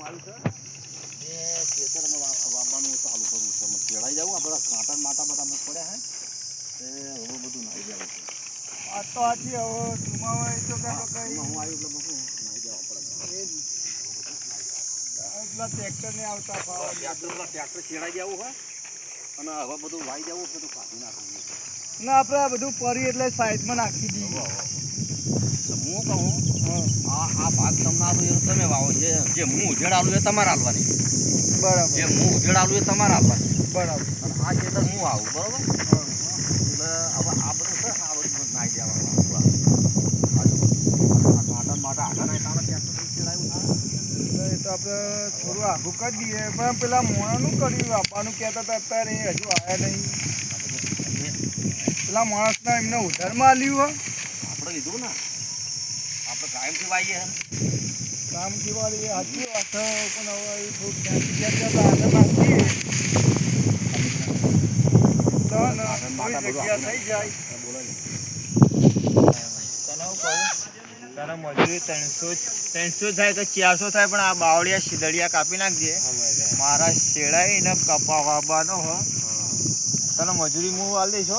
આવ્યું છે એ ખેતરમાં વાવવાનું ચાલુ કરવું છે. કેળાઈ જવું આ બધા કાંટા માટા બધા પડ્યા હે એ હવે બધું નાઈ જવું છે. આ તો આથી હવે ધુમાવાય તો કઈ હું આવ્યું એટલે બધું નાઈ જવા પડે. એટલા ટ્રેક્ટર ને આવતા ટ્રેક્ટર કેળાઈ જવું હોય અને હવે બધું વાઈ જવું બધું કાઢી નાખવું. ના આપણે આ બધું પરી એટલે સાઈડમાં નાખી દઈએ. હું કહું આ ભાગ તમને આલું એ તમે વાવો. જે હું ઉજેડ આલું એ તમારે હાલવાની. બરાબર. જે હું ઉજેડ આલું એ તમારે હાલવાની. બરાબર. અને આ ખેતર હું આવું બરોબર. એટલે હવે આ બધું છે આ બધું નાઈ જવાનું. કાંટા માટા આગળ નાઈ તાણે ટ્રેક્ટર ચલાવ્યું ના એ તો આપણે થોડું આઘું કરી દઈએ. પણ પેલા મોણાનું કર્યું આપવાનું કહેતા હતા અત્યારે એ હજુ આવ્યા નહીં. પેલા માણસના એમને ઉધારમાં આલ્યું હોય આપણે લીધું ને આપણે કાયમથી વાઈએ કામ દિવાળી સાચી વાત છે. પણ હવે એ થોડું આગળ નાખીએ તો જગ્યા થઈ જાય. તને મજૂરી 300 થાય તો 400 થાય. પણ આ બાવળિયા શીદડિયા કાપી નાખજે. મારા શેડાઈને કપાવવાનો હો. તને મજૂરી હું આલ દઈશ.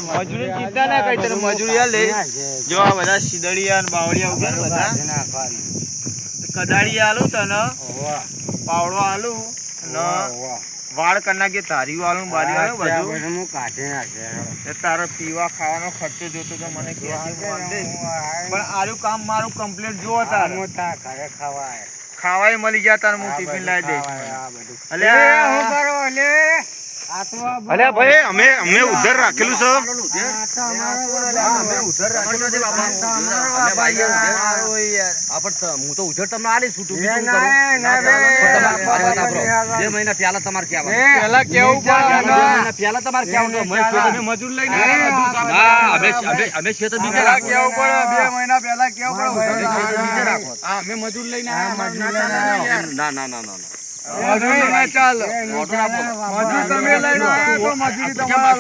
મજૂરી ચિંતા ના કરી, તને મજૂરી આલ દઈશ. જો આ બધા શીદડિયા અને બાવળિયા ઉગે ને બધા કદાળી આલું તને, પાવડો આલું અને વાળ કરી નાખીએ. તારીઓ આલું બારી આલું બધું કાઢી નાખે. તારો પીવા ખાવાનો ખર્ચો જોતો તો મને કે પણ આરું કામ મારું કમ્પ્લીટ જો તારે ખાવાય મળી જાય તારે હું ટિફિન લાવી દઈશ. અલે ભાઈ અમે ઉધર રાખેલું છે. હું તો ઉધર તમને આલી છું. 2 મહિના પહેલા તમારે પેલા કેવું પહેલા તમારે કેવું મજૂર લઈને અમે ખેતર બીજે કેવું પડે. 2 મહિના પહેલા કેવું પડે. અમે મજૂર લઈને ના ના ના ના મજૂરી ચાલ મજૂર તમે લઈને આવ્યા તો મજૂરી તમારે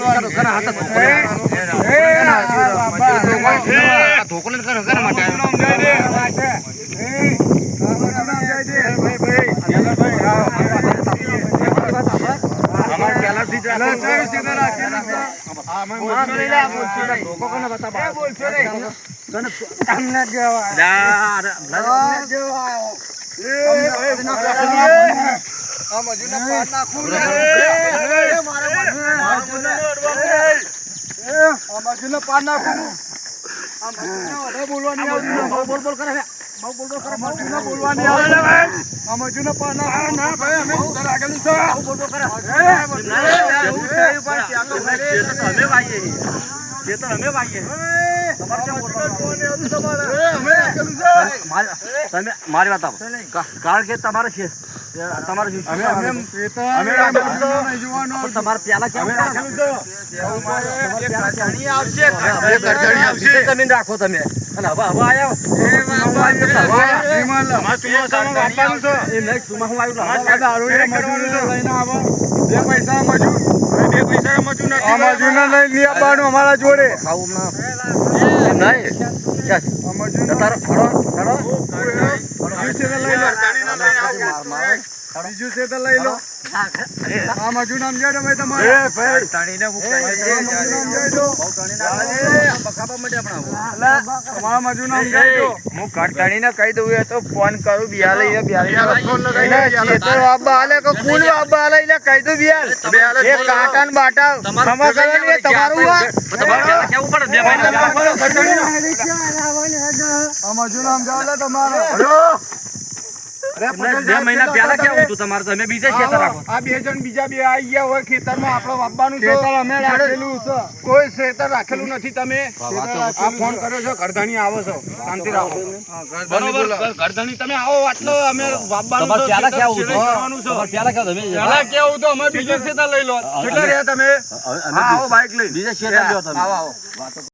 મારી વાત કારણ કે તમારે છે તમારે તમારે પેલા જમીન રાખો તમે. અને હવે આવ્યા અમારા જોડે બીજું છે તો લઈ લો. આ મજૂર નામ જાડો ભાઈ તમારે તમારા મજૂર નામ જાડો. હું કટણીને કહી દઉં એ તો ફોન કરું બિયાલે કુલ બાબા હાલે એટલે કહી દઉં બિયાલ એ કાંટા ને બાટા તમારું મજૂર નામ જાડો તમારો. 2 મહિના પહેલા કેવું હતું તમારે? તમે બીજા ખેતર રાખો. આ 2 જણ બીજા 2 આવી ગયા હોય ખેતરમાં. આપણે વાપવાનું છે. અમે રાખેલું છે. કોઈ ખેતર રાખેલું નથી. તમે આ ફોન કર્યો છો, ઘરધણી આવો છો, શાંતિ રાખો. બરોબર ઘરધણી તમે આવો આટલો અમે વાપવાનું છે. પહેલા કેવું હતું? પહેલા કેવું તો અમે બીજું ખેતર લઈ લો. કેટલા રહ્યા તમે? આવો બાઈક લઈ બીજા ખેતર લ્યો તમે. આવો